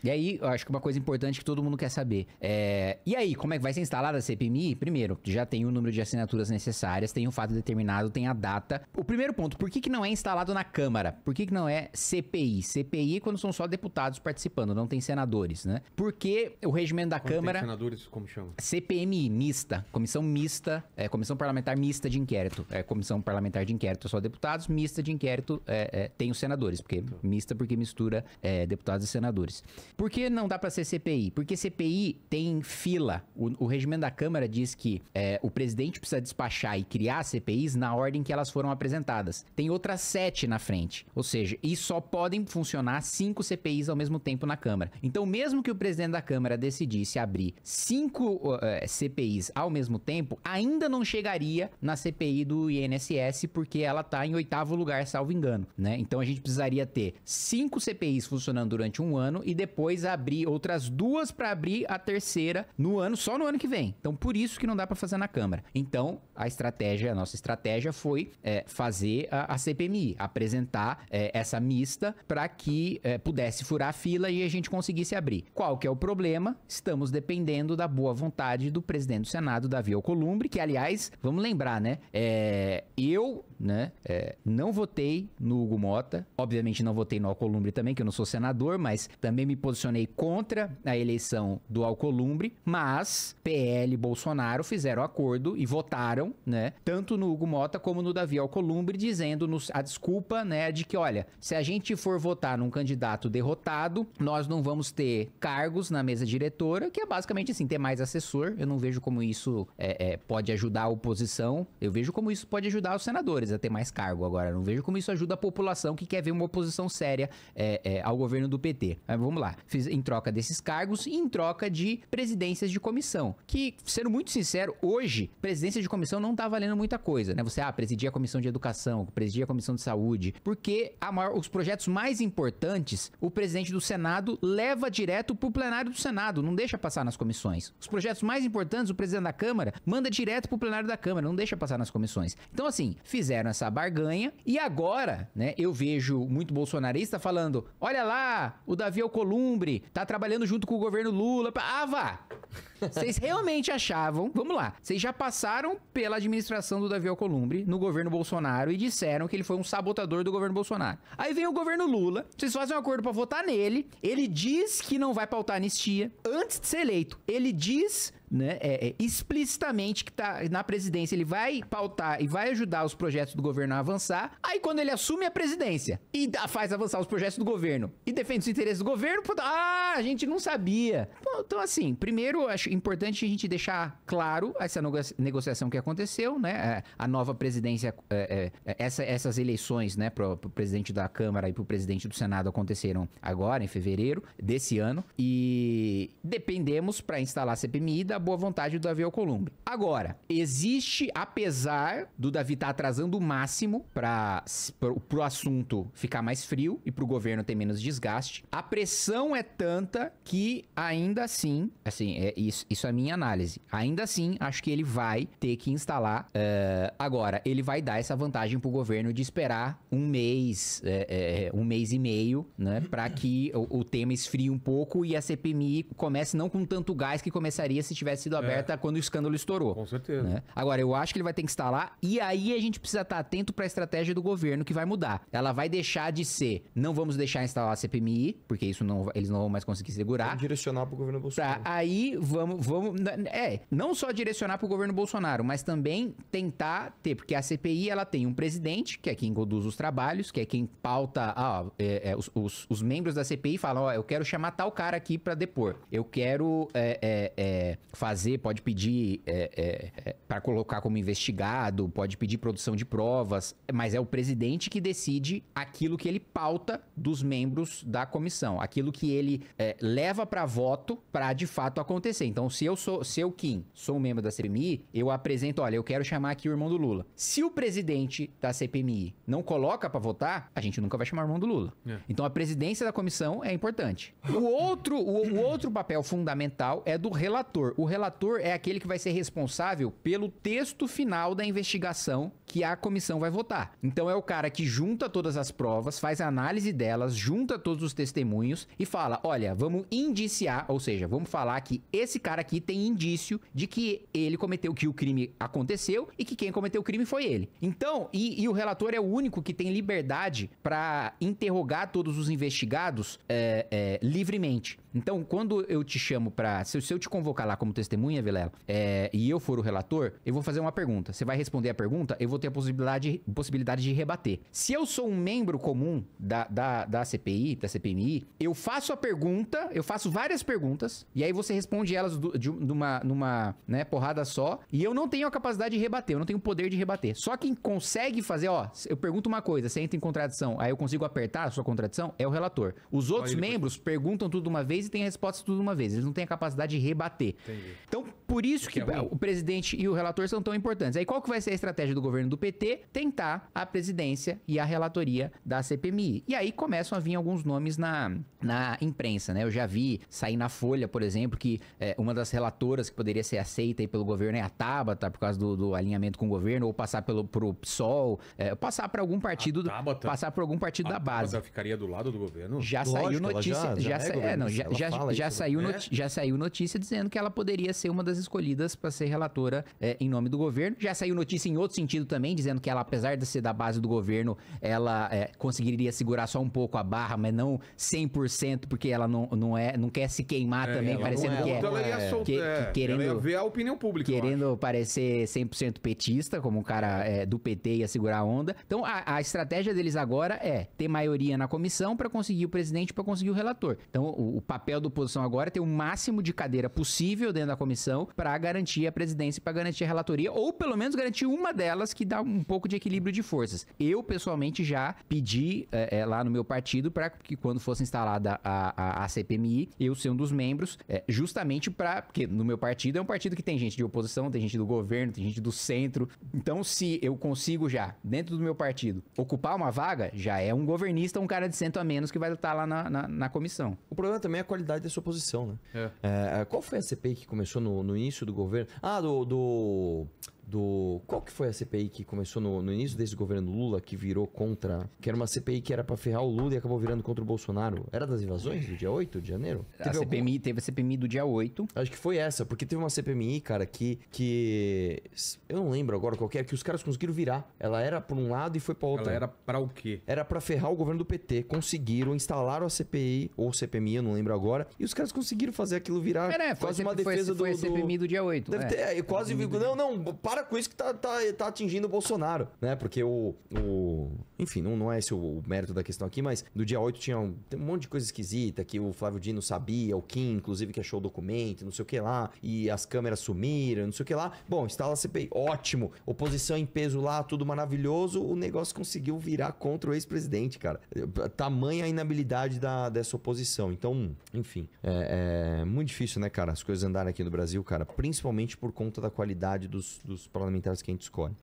E aí, eu acho que uma coisa importante que todo mundo quer saber e aí, como é que vai ser instalada a CPMI? Primeiro, já tem o número de assinaturas necessárias, tem o fato determinado, tem a data. O primeiro ponto, por que não é instalado na Câmara? Por que não é CPI? CPI é quando são só deputados participando, não tem senadores, né? Porque o regimento da Câmara... Tem senadores, como chama? CPMI, mista, comissão mista, comissão parlamentar mista de inquérito. Comissão parlamentar de inquérito só deputados, mista de inquérito tem os senadores, porque mista porque mistura deputados e senadores. Por que não dá pra ser CPI? Porque CPI tem fila. O regimento da Câmara diz que o presidente precisa despachar e criar CPIs na ordem que elas foram apresentadas. Tem outras 7 na frente. Ou seja, e só podem funcionar 5 CPIs ao mesmo tempo na Câmara. Então, mesmo que o presidente da Câmara decidisse abrir 5 CPIs ao mesmo tempo, ainda não chegaria na CPI do INSS, porque ela tá em 8º lugar, salvo engano, né? Então, a gente precisaria ter 5 CPIs funcionando durante um ano e depois abrir outras 2 para abrir a terceira só no ano que vem. Então, por isso que não dá para fazer na Câmara. Então, a nossa estratégia foi fazer a CPMI, apresentar essa mista para que pudesse furar a fila e a gente conseguisse abrir. Qual que é o problema? Estamos dependendo da boa vontade do presidente do Senado, Davi Alcolumbre, que, aliás, vamos lembrar, né? Eu não votei no Hugo Mota, obviamente não votei no Alcolumbre também, que eu não sou senador, mas também me posicionei contra a eleição do Alcolumbre, mas PL e Bolsonaro fizeram acordo e votaram, né, tanto no Hugo Mota como no Davi Alcolumbre, dizendo-nos a desculpa, né, de que, olha, se a gente for votar num candidato derrotado, nós não vamos ter cargos na mesa diretora, que é basicamente assim, ter mais assessor. Eu não vejo como isso pode ajudar a oposição, eu vejo como isso pode ajudar os senadores a ter mais cargo agora, eu não vejo como isso ajuda a população que quer ver uma oposição séria ao governo do PT. Mas vamos lá, em troca desses cargos e em troca de presidências de comissão, que, sendo muito sincero, hoje, presidência de comissão não tá valendo muita coisa, né? Você, presidir a comissão de educação, presidir a comissão de saúde, porque os projetos mais importantes, o presidente do Senado leva direto pro plenário do Senado, não deixa passar nas comissões. Os projetos mais importantes, o presidente da Câmara manda direto pro plenário da Câmara, não deixa passar nas comissões. Então, assim, fizeram essa barganha e agora, né, eu vejo muito bolsonarista falando, olha lá, o Davi Alcolumbre tá trabalhando junto com o governo Lula. Vá! Vocês realmente achavam, vamos lá, vocês já passaram pela administração do Davi Alcolumbre no governo Bolsonaro e disseram que ele foi um sabotador do governo Bolsonaro. Aí vem o governo Lula, vocês fazem um acordo pra votar nele, ele diz que não vai pautar anistia antes de ser eleito. Ele diz, né, explicitamente que tá na presidência, ele vai pautar e vai ajudar os projetos do governo a avançar. Aí quando ele assume a presidência e faz avançar os projetos do governo e defende os interesses do governo, a gente não sabia. Então, assim, primeiro, acho importante a gente deixar claro essa negociação que aconteceu, né? A nova presidência, essas eleições, né, pro presidente da Câmara e pro presidente do Senado aconteceram agora, em fevereiro desse ano, e dependemos para instalar a CPMI da boa vontade do Davi Alcolumbre. Agora, existe, apesar do Davi estar atrasando o máximo pro assunto ficar mais frio e pro governo ter menos desgaste, a pressão é tanta que ainda assim, isso é a minha análise, ainda assim, acho que ele vai ter que instalar. Agora, ele vai dar essa vantagem pro governo de esperar um mês e meio, né, pra que o tema esfrie um pouco e a CPMI comece não com tanto gás que começaria se tivesse sido aberta quando o escândalo estourou. Com certeza. Né? Agora, eu acho que ele vai ter que instalar e aí a gente precisa estar atento pra estratégia do governo que vai mudar. Ela vai deixar de ser, não vamos deixar instalar a CPMI, porque isso eles não vão mais conseguir segurar. Vamos direcionar pro governo Bolsonaro. Aí, não só direcionar pro governo Bolsonaro, mas também tentar ter, porque a CPI, ela tem um presidente, que é quem conduz os trabalhos, que é quem pauta, os membros da CPI falam, eu quero chamar tal cara aqui pra depor. Eu quero pode pedir pra colocar como investigado, pode pedir produção de provas, mas é o presidente que decide aquilo que ele pauta dos membros da comissão, aquilo que ele leva pra voto pra de fato acontecer. Então, se eu, Kim, sou um membro da CPMI, eu apresento, olha, eu quero chamar aqui o irmão do Lula. Se o presidente da CPMI não coloca pra votar, a gente nunca vai chamar o irmão do Lula. Então, a presidência da comissão é importante. O outro papel fundamental é do relator. O relator é aquele que vai ser responsável pelo texto final da investigação que a comissão vai votar. Então é o cara que junta todas as provas, faz a análise delas, junta todos os testemunhos e fala, olha, vamos indiciar, ou seja, vamos falar que esse cara aqui tem indício de que ele cometeu, que o crime aconteceu e que quem cometeu o crime foi ele. Então, e o relator é o único que tem liberdade para interrogar todos os investigados livremente. Então, quando eu te chamo pra... Se eu te convocar lá como testemunha, Vilela, e eu for o relator, eu vou fazer uma pergunta. Você vai responder a pergunta, eu vou ter a possibilidade de rebater. Se eu sou um membro comum da CPI, da CPMI, eu faço a pergunta, eu faço várias perguntas, e aí você responde elas numa porrada só, e eu não tenho a capacidade de rebater, eu não tenho o poder de rebater. Só quem consegue fazer, eu pergunto uma coisa, você entra em contradição, aí eu consigo apertar a sua contradição, é o relator. Os outros membros perguntam tudo de uma vez e têm a resposta tudo de uma vez. Eles não têm a capacidade de rebater. Entendi. Então, por isso que o presidente e o relator são tão importantes. Aí qual que vai ser a estratégia do governo do PT? Tentar a presidência e a relatoria da CPMI. E aí começam a vir alguns nomes na imprensa, né? Eu já vi sair na Folha, por exemplo, que uma das relatoras que poderia ser aceita aí pelo governo é a Tabata, por causa do alinhamento com o governo, ou passar pro PSOL, passar para algum partido, passar por algum partido da base. Ela ficaria do lado do governo? Já saiu notícia, já saiu notícia dizendo que ela poderia ser uma das escolhidas para ser relatora em nome do governo. Já saiu notícia em outro sentido também, dizendo que ela, apesar de ser da base do governo, ela conseguiria segurar só um pouco a barra, mas não 100%, porque ela não quer se queimar também, parecendo querendo ela ia ver a opinião pública. Querendo parecer 100% petista, como um cara do PT ia segurar a onda. Então, a estratégia deles agora é ter maioria na comissão para conseguir o presidente, para conseguir o relator. Então, o papel da oposição agora é ter o máximo de cadeira possível dentro da comissão para garantir a presidência, para garantir a relatoria, ou pelo menos garantir uma delas que dá um pouco de equilíbrio de forças. Eu, pessoalmente, já pedi lá no meu partido para que quando fosse instalada a CPMI, eu ser um dos membros, justamente porque no meu partido é um partido que tem gente de oposição, tem gente do governo, tem gente do centro. Então, se eu consigo já, dentro do meu partido, ocupar uma vaga, já é um governista, um cara de centro a menos que vai estar lá na comissão. O problema também é a qualidade da sua posição, né? Qual foi a CPI que começou no início do governo? Qual que foi a CPI que começou no início desse governo Lula, que virou contra... Que era uma CPI que era pra ferrar o Lula e acabou virando contra o Bolsonaro. Era das invasões do dia 8 de janeiro? Teve a CPMI do dia 8. Acho que foi essa, porque teve uma CPMI, cara, que eu não lembro agora qual que era, que os caras conseguiram virar. Ela era pra um lado e foi pra outro. Ela era pra o quê? Era pra ferrar o governo do PT. Conseguiram, instalaram a CPI, ou CPMI, eu não lembro agora, e os caras conseguiram fazer aquilo virar quase uma defesa foi a CPMI do dia 8. Deve ter, eu quase vi... Não, para com isso que tá atingindo o Bolsonaro, né? Porque enfim, não é esse o mérito da questão aqui, mas no dia 8 tem um monte de coisa esquisita, que o Flávio Dino sabia, o Kim, inclusive, que achou o documento, não sei o que lá, e as câmeras sumiram, não sei o que lá. Bom, instala a CPI, ótimo. Oposição em peso lá, tudo maravilhoso. O negócio conseguiu virar contra o ex-presidente, cara. Tamanha a inabilidade dessa oposição. Então, enfim, é muito difícil, né, cara, as coisas andarem aqui no Brasil, cara, principalmente por conta da qualidade dos parlamentares que a gente escolhe.